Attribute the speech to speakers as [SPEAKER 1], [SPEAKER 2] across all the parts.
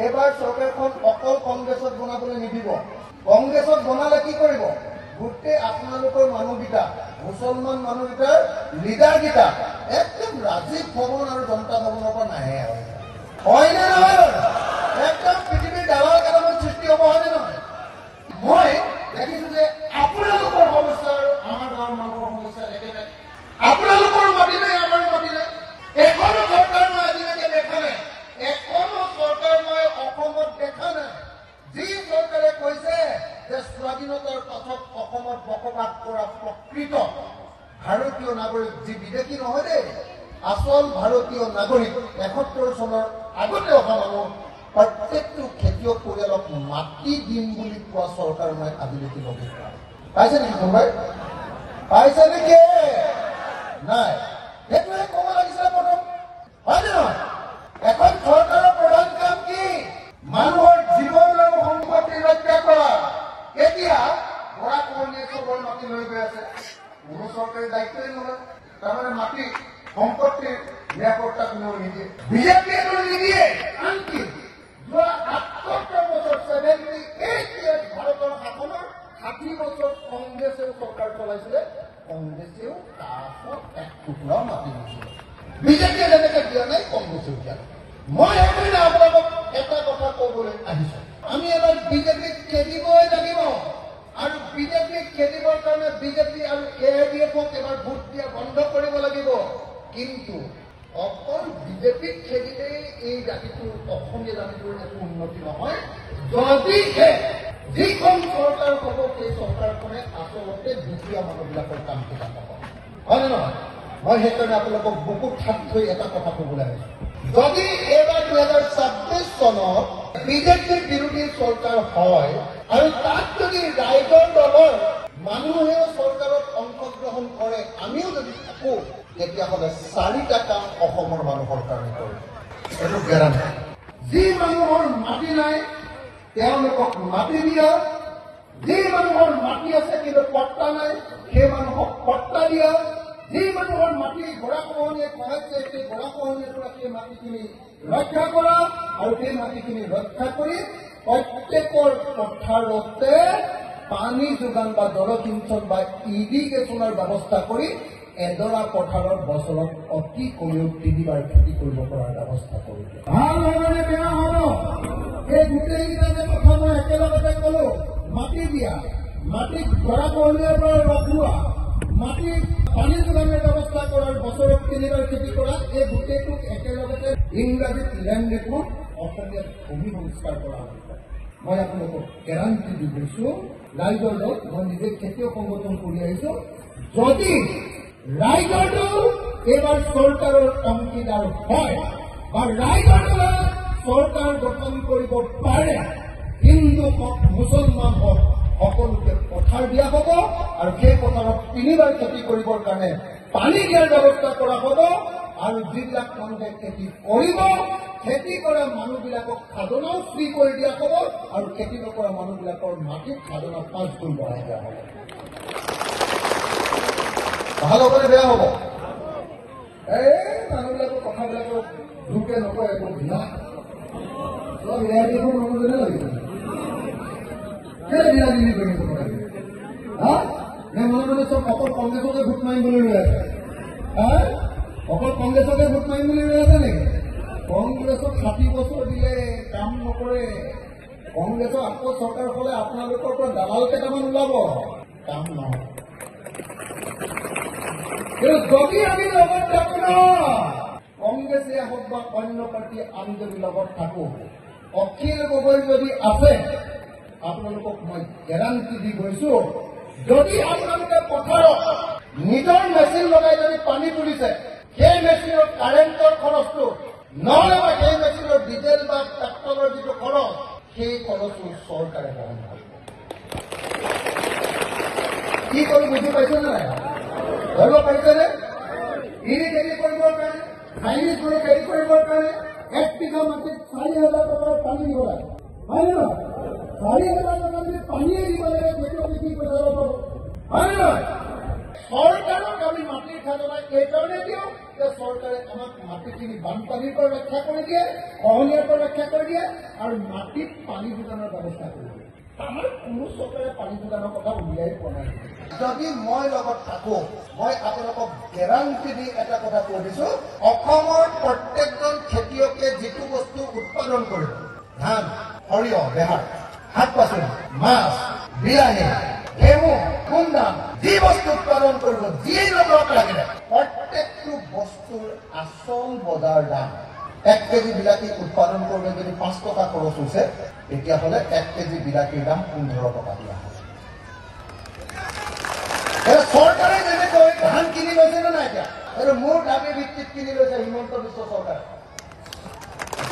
[SPEAKER 1] এবাৰ চৰকাৰখন অকল কংগ্ৰেছত বনাবলৈ নিদিব। কংগ্ৰেছত বনালে কি কৰিব? গোটেই আপোনালোকৰ মানুহকেইটা, মুছলমান মানুহকেইটাৰ লিডাৰকেইটা একদম ৰাজীৱ ভৱন আৰু জনতা ভৱনৰ পৰা নাহে আৰু হয়নে নহয়? একদম পৃথিৱীৰ ডাঙৰ কাৰণৰ সৃষ্টি হ'ব, হয়নে নহয়? মই দেখিছো যে আপোনালোকৰ সমস্যা আৰু আমাৰ গাঁৱৰ মানুহৰ সমস্যা একেটাই। আপোনালোকৰ মাতিলে আমাৰ মাতিলে এখনো চৰকাৰ মই আজিলৈকে দেখা নাই, এখনো চৰকাৰ মই অসমত দেখা নাই যি চৰকাৰে কৈছে যে স্বাধীনতাৰ পাছত অসমত বসবাস কৰা প্ৰকৃত ভাৰতীয় নাগৰিক, যি বিদেশী নহয় দেই, আচল ভাৰতীয় নাগৰিক ৭১ চনৰ আগতে অহা মানুহ প্ৰত্যেকটো খেতিয়ক পৰিয়ালক মাটি দিম বুলি কোৱা চৰকাৰ মই আজিলৈকে লগে পোৱা পাইছে নেকি? কোনোবাই পাইছে নেকি? নাই। সেইটোৱে ক'ব লাগিছিলে প্ৰথম, হয়নে নহয়? এখন চৰকাৰৰ প্ৰধান কাম কি? মানুহৰ জীৱন আৰু সম্পত্তি ৰক্ষা কৰা। এতিয়া গৰাখহনীয়ে চবৰ মাটি লৈ গৈ আছে, কোনো চৰকাৰী দায়িত্বই নলয়। তাৰমানে মাটি সম্পত্তিৰ নিৰাপত্তা কোনেও নিদিয়ে, বিজেপিয়ে নিদিয়ে। আনকি যোৱা ৭৮ বছৰ 78 years ভাৰতৰ শাসনৰ ৬০ বছৰ কংগ্ৰেছেও চৰকাৰ চলাইছিলে, কংগ্ৰেছেও তাৰপাছত এক টুকুৰা মাটি নিছিলে। বিজেপিয়ে যেনেকে দিয়া নাই, কংগ্ৰেছেও দিয়া নাই। মই সেইকাৰণে আপোনালোকক এটা কথা ক'বলৈ আহিছো, আমি এবাৰ বিজেপিক খেদিবই লাগিব। আৰু বিজেপিক খেদিবৰ কাৰণে বিজেপি আৰু AIDF-ক এবাৰ ভোট দিয়া বন্ধ কৰিব লাগিব। কিন্তু অকল বিজেপিক খেদিলেই এই জাতিটোৰ, অসমীয়া জাতিটোৰ একো উন্নতি নহয়। যদিহে যিখন চৰকাৰ হ'ব সেই চৰকাৰখনে আচলতে দুখীয়া মানুহবিলাকৰ কাম কেইটা হ'ব, হয়নে নহয়? মই সেইকাৰণে আপোনালোকক বুকুত হাত থৈ এটা কথা ক'বলৈ আহিছো, যদি এইবাৰ ২০২৬ চনত বিজেপিৰ বিৰোধী চৰকাৰ হয় আৰু তাত যদি ৰাইজৰ দলৰ মানুহেও চৰকাৰত অংশগ্ৰহণ কৰে, আমিও যদি থাকো, তেতিয়াহ'লে ৪টা কাম অসমৰ মানুহৰ কাৰণে কৰিব। এইটো গেৰাণ্টি। যি মানুহৰ মাটি নাই তেওঁলোকক মাটি দিয়া, যি মানুহৰ মাটি আছে কিন্তু পট্টা নাই সেই মানুহক পট্টা দিয়া, যি মানুহৰ মাটি গৰাখহনীয়ে খহাইছে সেই গৰাখহনীয়াৰ পৰা সেই মাটিখিনি ৰক্ষা কৰা, আৰু সেই মাটিখিনি ৰক্ষা কৰি প্ৰত্যেকৰ পথাৰতে পানী যোগান বা জলসিঞ্চন বা ইৰিগেশ্যনৰ ব্যৱস্থা কৰি এডৰা পথাৰত বছৰত অতি কমেও ৩বাৰ খেতি কৰিব পৰাৰ ব্যৱস্থা কৰি দিয়ে। ভাল হ'বনে বেয়া হ'ব? এই গোটেইকেইটা যে কথা মই একেলগতে ক'লো, মাটি দিয়া, মাটিক গৰাখহনীয়াৰ পৰা ৰখোৱা, মাটিত পানী যোগানৰ ব্যৱস্থা কৰাৰ, বছৰত ৩বাৰ খেতি কৰা, এই গোটেইটোক একেলগতে ইংৰাজীত লেণ্ড ৰিপোৰ্ট, অসমীয়াত ভূমি সংস্কাৰ কৰা হৈছে। মই আপোনালোকক গেৰাণ্টি দি গৈছো, ৰাইজৰ দল, মই নিজে খেতিয়ক সংগঠন কৰি আহিছো, যদি ৰাইজৰ দল এইবাৰ চৰকাৰৰ অংশীদাৰ হয় বা ৰাইজৰ দলে চৰকাৰ গঠন কৰিব পাৰে, হিন্দু হওক মুছলমান হওক সকলোকে পথাৰ দিয়া হ'ব, আৰু সেই পথাৰত ৩বাৰ খেতি কৰিবৰ কাৰণে পানী দিয়াৰ ব্যৱস্থা কৰা হ'ব, আৰু যিবিলাক মানুহে খেতি কৰিব, খেতি কৰা মানুহবিলাকক খাজনাও ফ্ৰী কৰি দিয়া হ'ব, আৰু খেতি নকৰা মানুহবিলাকৰ মাটিত খাজনা ৫ গুণ বঢ়াই দিয়া হ'ব। ভাল হ'বনে বেয়া হ'ব? মানুহবিলাকৰ কথাবিলাকৰ দুখে নকয়, একো ভিনা অলপ ৰিহাই মানুহজনে লাগিছে বিৰাজনী কৰি মনে মনে চব অকল কংগ্ৰেছকে ভোট মাৰিম বুলি ৰৈ আছে। অকল কংগ্ৰেছকে ভোট মাৰিম বুলি ৰৈ আছে নেকি? কংগ্ৰেছক ৬০ বছৰ দিলে কাম নকৰে। কংগ্ৰেছৰ আকৌ চৰকাৰ হ'লে আপোনালোকৰ পৰা দালাল কেইটামান ওলাব, কাম নহয়। যদি আমি লগত থাকো ন, কংগ্ৰেছে হওক বা অন্য পাৰ্টী, আমি যদি লগত থাকো, অখিল গগৈ যদি আছে, আপোনালোকক মই গেৰাণ্টি দি গৈছো, যদি আপোনালোকে পথাৰত নিজৰ মেচিন লগাই যদি পানী তুলিছে, সেই মেচিনৰ কাৰেণ্টৰ খৰচটো, নহলে বা সেই মেচিনৰ ডিজেল বা পেট্ৰলৰ যিটো খৰচ, সেই খৰচটো চৰকাৰে বহন কৰিব। কি কৰি বুজি পাইছে নে নাই? ধৰিব পাৰিছেনে? ইৰি খেতি কৰিবৰ কাৰণে, চাইনিজ কৰি খেতি কৰিবৰ কাৰণে ১ বিঘা মাটিত ৪,০০০ টকাৰ পানী দিব লাগে, হয় নে নহয়? ৪,০০০ টকা যদি পানীয়ে দিব লাগে, খেতিয়ক কি কৰি যাব পাব, হয় নে নহয়? চৰকাৰক আমি মাটিৰ খাজনা এইকাৰণে দিওঁ প্ৰত্যেক চৰকাৰে আমাক মাটিখিনি বানপানীৰ পৰা ৰক্ষা কৰি দিয়ে, খহনীয়াৰ পৰা ৰক্ষা কৰি দিয়ে আৰু মাটিত পানী যোগানৰ ব্যৱস্থা কৰি দিয়ে। আমাৰ কোনো চৰকাৰে পানী যোগানৰ কথা উলিয়াই পোৱা নাই। যদি মই লগত থাকো, মই আপোনালোকক গেৰাণ্টি দি এটা কথা কৈ দিছো, অসমৰ প্ৰত্যেকজন খেতিয়কে যিটো বস্তু উৎপাদন কৰিব, ধান, সৰিয়হ, বেহাৰ, শাক পাচলি, মাছ, বিলাহী, ঘেঁহু, গোমধান, যি বস্তু উৎপাদন কৰিব, যি লগত লাগে, প্ৰত্যেকটো বস্তুৰ আচল বজাৰ দাম। 1 কেজি বিলাহী উৎপাদন কৰিলে যদি 5 টকা খৰচ হৈছে, তেতিয়াহ'লে 1 কেজি বিলাহীৰ দাম 15 টকা দিয়া হয়। চৰকাৰে যেনেকৈ ধান কিনি লৈছে নে নাই এতিয়া, আৰু মোৰ দাবী ভিত্তিত কিনি লৈছে হিমন্ত বিশ্ব চৰকাৰে।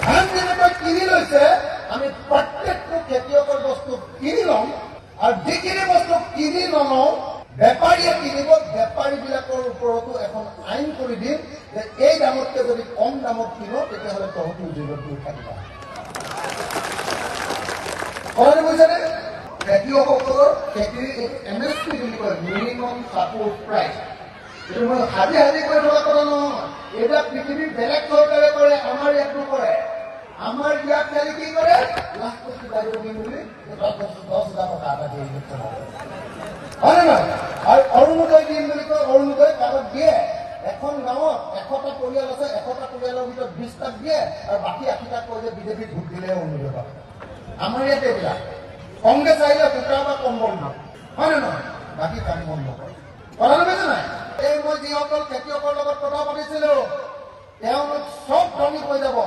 [SPEAKER 1] ধান যেনেকৈ কিনি লৈছে, আমি প্ৰত্যেকটো খেতিয়কৰ বস্তু কিনি ল'ম, আৰু যিখিনি বস্তু কিনি নলওঁ বেপাৰীয়ে কিনিব, বেপাৰীবিলাকৰ ওপৰতো এখন আইন কৰি দিম যে এই দামতকে যদি কম দামত কিনো, তেতিয়াহ'লে তহতিও জেলত গৈ থাকিবা। কথাটো বুজিছেনে? খেতিয়কসকলৰ খেতিৰ MSP বুলি কয়, মিনিমাম ছাপোৰ্ট প্ৰাইচ। এইটো মই হাজি কৈ থকা কথা নহয়। এইবিলাক পৃথিৱীৰ বেলেগ চৰকাৰে কৰে, আমাৰ ইয়াত নকৰে। আমাৰ ইয়াত খালি কি কৰে, লাখ কোটি বাহিৰ দিম বুলি 10,000 টকা এটা দিয়ে। হয় নে নহয়? আৰু অৰুণোদয় দিম বুলি কয়, অৰুণোদয় কাগজ দিয়ে। এখন গাঁৱত 100টা পৰিয়াল আছে, 100টা পৰিয়ালৰ ভিতৰত 20টাক দিয়ে, আৰু বাকী 80টাক কয় যে বিজেপিক ভোট দিলেহে অৰুণোদয় পাব। আমাৰ ইয়াত এইবিলাক কংগ্ৰেছ আহিলে দুটা বা কম্বল নাম, হয় নে নহয়? বাকী কাম বন নকৰে। কথাটো বুজিছে নাই? এই মই যিসকল খেতিয়কৰ লগত কথা পাতিছিলো, তেওঁলোক চব ধনী হৈ যাব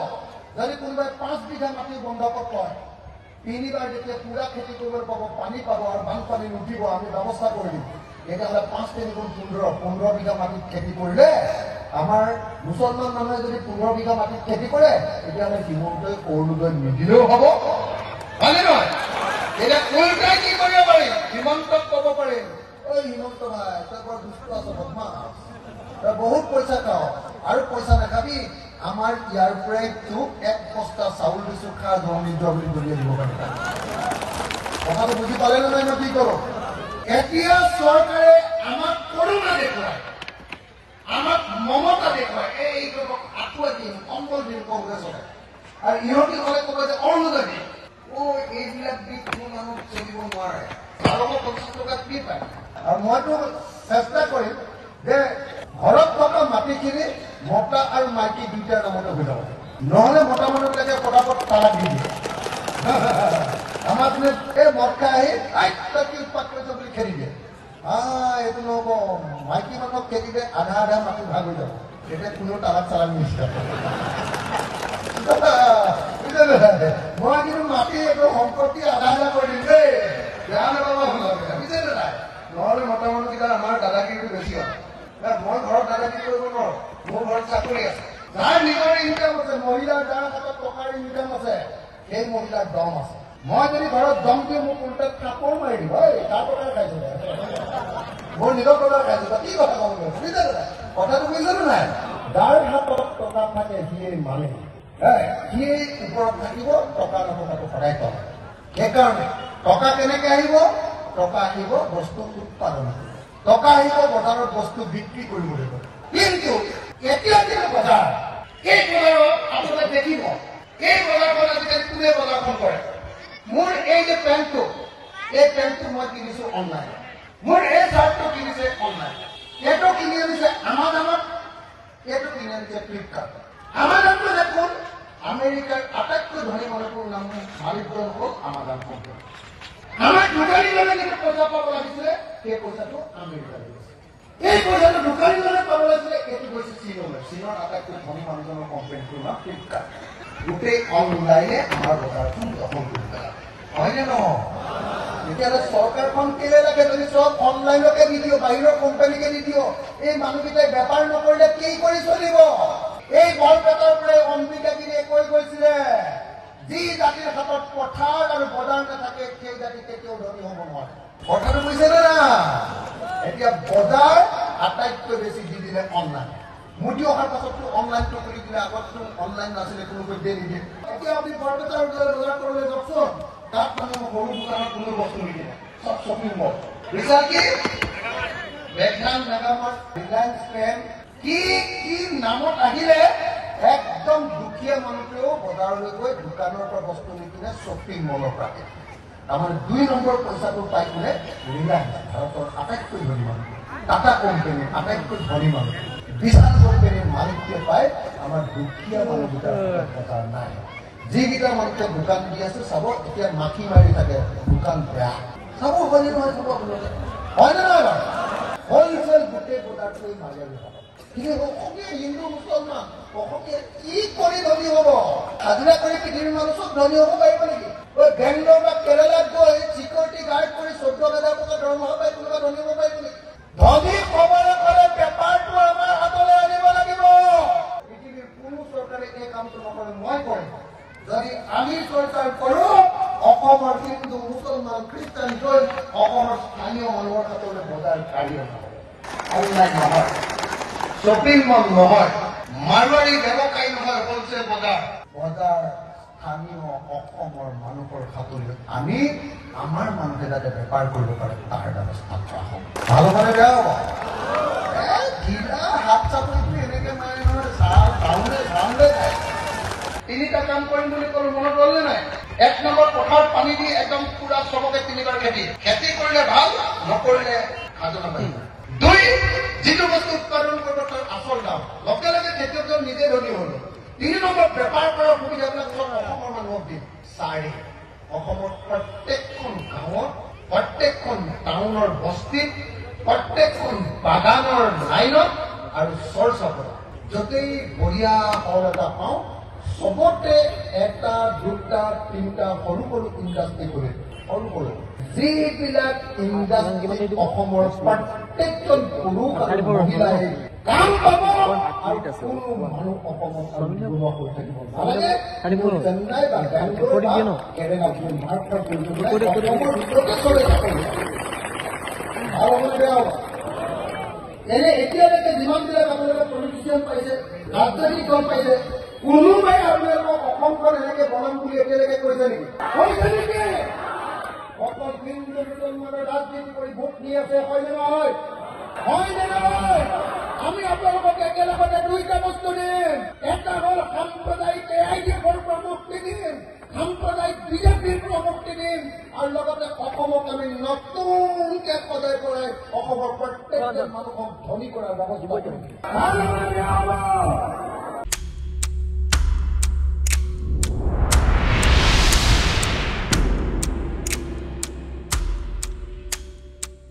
[SPEAKER 1] যদি কোনোবাই 5 বিঘা মাটি বন্ধকত লয়। 3বাৰ যেতিয়া পুৰা খেতি কৰিব পাব, পানী পাব আৰু বানপানী নুঠিব, আমি ব্যৱস্থা কৰি দিম। তেতিয়াহ'লে 5 3 গুণ 15 বিঘা মাটিত খেতি কৰিলে, আমাৰ মুছলমান মানুহে যদি 15 বিঘা মাটিত খেতি কৰে, তেতিয়াহ'লে হিমন্তই অৰুণোদয় নিদিলেও হ'ব, হয় নে নহয়? এতিয়া উল্টাই কি কৰিব পাৰিম? হিমন্তক ক'ব পাৰিম, ঐ হিমন্ত ভাই, তই বৰ দুষ্ট আছ, বদমাছ, তই বহুত পইচা খাৱ, আৰু পইচা নাখাবি। আমাৰ ইয়াৰ পৰাই তোক 1 বস্তা চাউল দিছো, খা দৰনিদ্ৰ বুলি দলিয়াই দিব পাৰিম। কথাটো বুজি পালে নে নাই? মই কি কৰো? এতিয়া চৰকাৰে আমাক কৰুণা দেখুৱায়, আমাক মমতা দেখুৱায়। এইবিলাকক আঁঠুৱা দিম, কম্বল দিম কংগ্ৰেছতে, আৰু ইহঁতি ক'লে ক'ব যে অৰুণোদয় দিম। এইবিলাক দি কোনো মানুহ চলিব নোৱাৰে। 50 টকা কি পায়? আৰু মইতো চেষ্টা কৰিম যে ঘৰত থকা মাটিখিনি মতা আৰু মাইকী দুইটাৰ নামতে হৈ যাব। নহ'লে মতা মানুহবিলাকে পটাপট তালাক দি দিয়ে। আমাৰ পিনে এই মদ খাই আহি কি উৎপাত কৰিছে বুলি খেদি দিয়ে। এইটো নহ'ব, মাইকী মানুহক খেদিলে আধা আধা মাটি ভাগ হৈ যাব, তেতিয়া কোনেও তালাক চালাক নিশ্চিত। মই কিন্তু মাটি এইটো সম্পত্তি আধা আধা কৰি দিম দেই, বেয়া নাপাব বুজিছে নে নাই? নহ'লে মতা মানুহকেইটা আমাৰ দাদাগিৰিটো বেছি হয়। মই ঘৰত দাদাগিৰি কৰিব নোৱাৰো, মোৰ ঘৰত চাকৰি আছে। যাৰ নিজৰ ইনকাম আছে, মহিলাৰ যাৰ হাতত টকাৰ ইনকাম আছে, সেই মহিলাৰ দম আছে। মই যদি ঘৰত দম দিওঁ, মোক উল্টাত কাপোৰ মাৰি দিব, তাৰ টকাৰ খাইছো, মোৰ নিজৰ টকাৰ খাইছো, কি কথা ক'ব বুজিছে নে নাই? কথাটো বুজিছে নে নাই? যাৰ হাতত টকা থাকে সিয়েই মালিক, সিয়েই ওপৰত থাকিব, টকা নথকাটো সদায় কম। সেইকাৰণে টকা কেনেকে আহিব? টকা আহিব বস্তু উৎপাদন কৰিব, টকা আহিব বজাৰত বস্তু বিক্ৰী কৰিবলৈ। কিন্তু এতিয়া যিটো বজাৰ, এই বজাৰত আপোনালোকে দেখিব, এই বজাৰখন আজিকালি কোনে বজাৰখন কৰে? মোৰ এই যে পেণ্টটো, এই পেণ্টটো মই কিনিছো অনলাইন, মোৰ এই চাৰ্টটো কিনিছে অনলাইন, এইটো কিনি আনিছে আমাজনত, এইটো কিনি আনিছে ফ্লিপকাৰ্ট। আমাজনটো দেখোন আমেৰিকাৰ আটাইতকৈ ধনী মানুহটোৰ নাম মালিকজন হ'ল আমাজন কোম্পানী। আমাৰ দোকানীজনে যিটো পইচা পাব লাগিছিলে, সেই পইচাটো আমেৰিকালৈ গৈছে। এই পইচাটো দোকানীজনে পাব লাগিছিলে, এইটো গৈছে চীনলৈ। চীনৰ আটাইতকৈ ধনী মানুহজনৰ কোম্পানীটোৰ নাম ফ্লিপকাৰ্ট। গোটেই অনলাইনে আমাৰ বজাৰখন দখল কৰি পেলালে, হয়নে নহয়? তেতিয়াহ'লে চৰকাৰখন কেলে লাগে? যদি চব অনলাইনকে দি দিও, বাহিৰৰ কোম্পানীকে দি দিও, এই মানুহকেইটাই বেপাৰ নকৰিলে কি কৰি চলিব? এই বৰপেটাৰ পৰাই অম্বিকাগিৰিয়ে কৈ গৈছিলে, যি জাতিৰ হাতত পথাৰ আৰু বজাৰ নাথাকে, সেই জাতি কেতিয়াও ধনী হ'ব নোৱাৰে। কথাটো বুজিছে নে না? এতিয়া বজাৰ আটাইতকৈ বেছি দি দিলে অনলাইন। মোদী অহাৰ পাছততো অনলাইনটো কৰি দিলে, আগততো অনলাইন নাছিলে, কোনোকৈ দিয়ে নিদিয়ে। এতিয়া আপুনি বৰপেটাৰ বজাৰ কৰিবলৈ যাওকচোন, তাত মানে সৰু দোকানত কোনো বস্তু নিদিয়ে, চব শ্বপিং মল। বিশাল কি বেগনান, মেগামাৰ্ট, ৰিলায়েন্স, পেন, কি নামত আহিলে একদম দুখীয়া মানুহটোৱেও বজাৰলৈ গৈ দোকানৰ পৰা বস্তু নিকিনে শ্বপিং মলৰ পৰা তাৰমানে 2 নম্বৰ পইচাটো পাই কিনে ৰিলায়েন্স ভাৰতৰ আটাইতকৈ ধনী মানুহ টাটা কোম্পানীৰ আটাইতকৈ ধনী মানুহ বিশাল কোম্পানীৰ মালিকটোৱে পায় আমাৰ দুখীয়া মানুহকেইটাৰ বজাৰ নাই যিকেইটা মানুহে দোকান দি আছে চাব এতিয়া মাখি মাৰি থাকে দোকান বেয়া চাব হয়নে নহয় চাব আপোনালোকে হয়নে নহয় বাৰু হলচেল গোটেই বজাৰটোৱে মাৰি আছে অসমীয়া হিন্দু মুছলমান অসমীয়া কি কৰি ধনী হ'ব হাজিৰা কৰি পৃথিৱীৰ মানুহ চব ধনী হ'ব পাৰিব নেকি বেংগলোৰ বা কেৰেলাত গৈ চিকিউৰিটি গাৰ্ড কৰি 14,000 টকা দৰমহা পাই কোনোবা ধনী হ'ব পাৰিব নেকি ধনী হ'বলৈ হ'লে পেপাৰটো আমাৰ হাতলৈ আনিব লাগিব পৃথিৱীৰ কোনো চৰকাৰে এই কামটো নকৰে মই কৰিম যদি আমি চৰকাৰ কৰো অসমৰ হিন্দু মুছলমান খ্ৰীষ্টান গৈ অসমৰ স্থানীয় মানুহৰ হাতলৈ বজাৰ কাঢ়ি আনিব অনলাইন নহয় শ্বপিং মল নহয় মাৰোৱাৰী ব্যৱসায়ী নহয় হলচেল বজাৰ স্থানীয় অসমৰ মানুহৰ হাতলৈ আনি আমাৰ মানুহে যাতে বেপাৰ কৰিব পাৰে তাৰ ব্যৱস্থা কৰা হ'ব ভাল হ'বনে বেয়া হ'ব হাত চাপৰিটো এনেকে মাৰে নহয় চাউলে যায় 3টা কাম কৰিম বুলি ক'লো মনত ৰ'লনে নাই 1 নম্বৰ পথাৰত পানী দি একদম পুৰা চবকে 3বাৰ খেতি কৰিলে ভাল নকৰিলে খাজনা পাই 2 যিটো বস্তু উৎপাদন কৰিব তাৰ আচল দাম লগে লগে খেতিয়কজন নিজে ধনী হ'ল 3 নম্বৰ বেপাৰ কৰাৰ সুবিধাবিলাক চব অসমৰ মানুহক দিম 4 অসমৰ প্ৰত্যেকখন গাঁৱত প্ৰত্যেকখন টাউনৰ বস্তিত প্ৰত্যেকখন বাগানৰ লাইনত আৰু চৰচাপত য'তেই বঢ়িয়া হল এটা পাওঁ সবতে 1, 2, 3টা সৰু সৰু ইণ্ডাষ্ট্ৰী কৰি সৰু যিবিলাক ইণ্ডাষ্ট্ৰী অসমৰ প্ৰত্যেকজন পুৰুষ আৰু মহিলাই কাম পাব আৰু কোনো মানুহ অসমত নিবনুৱা হৈ থাকিব নালাগে চেন্নাই বা বেংগলোৰ বা কেৰেলা মহাৰাষ্ট্ৰ ভাল হ'বলৈ বেয়া হ'ব এনে এতিয়ালৈকে যিমানবিলাক আপোনালোকে পলিটিচিয়ান পাইছে ৰাজনীতি গম পাইছে কোনোবাই আপোনালোকক অসমখন এনেকে বনাম বুলি এতিয়ালৈকে কৈছে নেকি অকল হিন্দু মুছলমানৰ ৰাজনীতি কৰি ভোট নি আছে হয়নে নহয় আমি আপোনালোকক একেলগতে 2টা বস্তু দিম এটা হ'ল সাম্প্ৰদায়িক AIDFৰ পৰা মুক্তি দিম সাম্প্ৰদায়িক বিজেপিৰ পৰা মুক্তি দিম আৰু লগতে অসমক আমি নতুনকে সজাই পৰাই অসমৰ প্ৰত্যেকজন মানুহক ধনী কৰাৰ ব্যৱস্থা কৰিম